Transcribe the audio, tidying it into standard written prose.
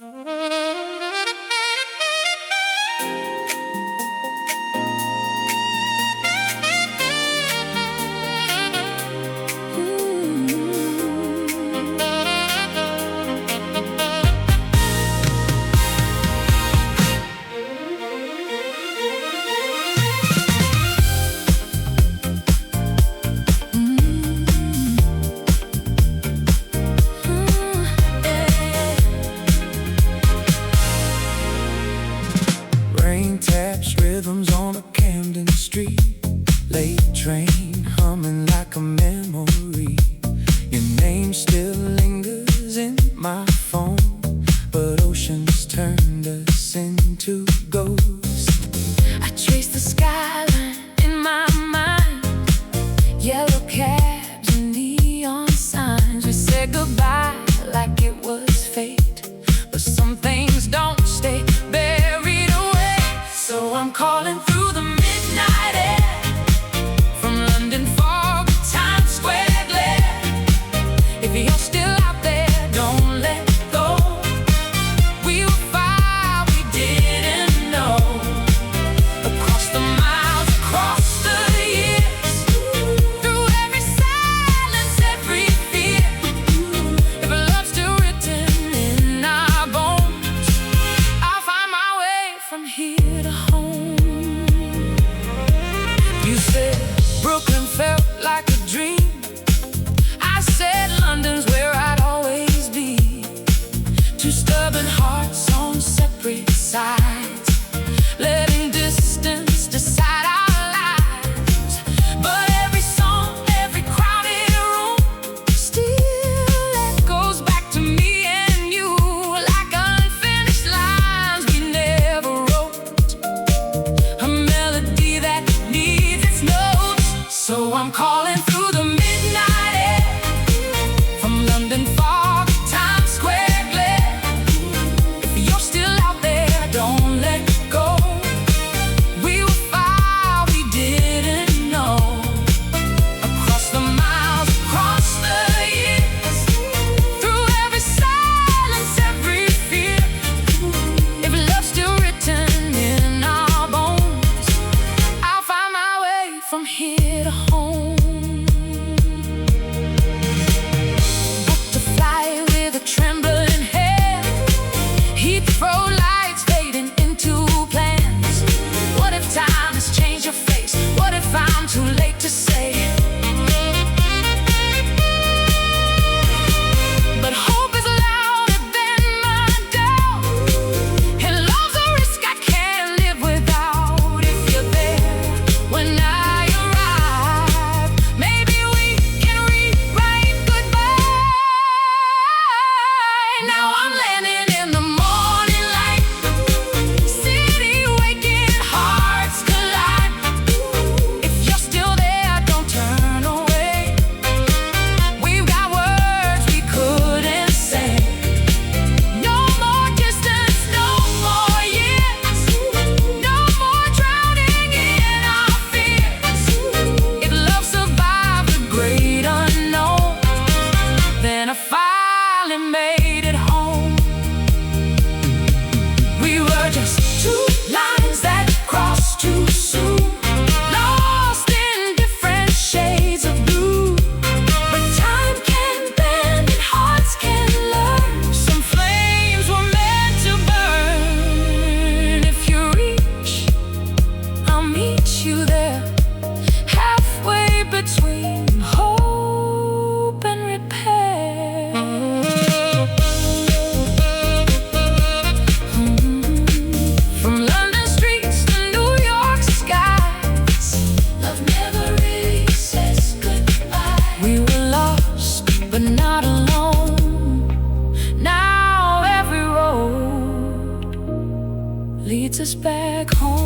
Rain taps rhythms on a Camden street. Late train humming like a memory. Your name still lingers in my phone, but oceans turned us into ghosts. I trace the skyline in my mind. Yellow cabs and neon signs. We said goodbye like it was fate, but some things don't stay buried away. So I'm calling through the midnight air, from London fog to Times Square glare. If you're still out there, don't let go. We were fire, we didn't know. Across the miles, across the years, through every silence, every fear. If love's still written in our bones, I'll find my way from here to home. You said Brooklyn felt like a dream. I said London's where I'd always be. Two stubborn hearts on separate sides, letting distance decide our lives. But every song, every crowded room still echoes back to me and you, like unfinished lines we never wrote, a melody that needs its notes. So I'm calling through the midnight air, from London fog to Times Square glare. If you're still out there, don't let go. We were fire, we didn't know. Across the miles, across the years, through every silence, every fear. If love's still written in our bones, I'll find my way from here to home. Booked to fly with a trembling hand, Heathrow lights fading into plans. What if time has changed your face? What if I'm too late to say? But hope is louder than my doubt, and love's a risk I can't live without. If you're there when I arrive, maybe we can rewrite goodbye. Now I'm landing in the morning light, city waking, hearts collide. If you're still there, don't turn away. We've got words we couldn't say. No more distance, no more years, no more drowning in our fears. If love survived the great unknown, then I finally made it home. We were just two lines that crossed too soon, lost in different shades of blue. But time can bend and hearts can learn. Some flames were meant to burn. If you reach, I'll meet you there, halfway between hope and repair. From London streets to New York skies, love never really says goodbye. We were lost, but not alone. Now every road leads us back home.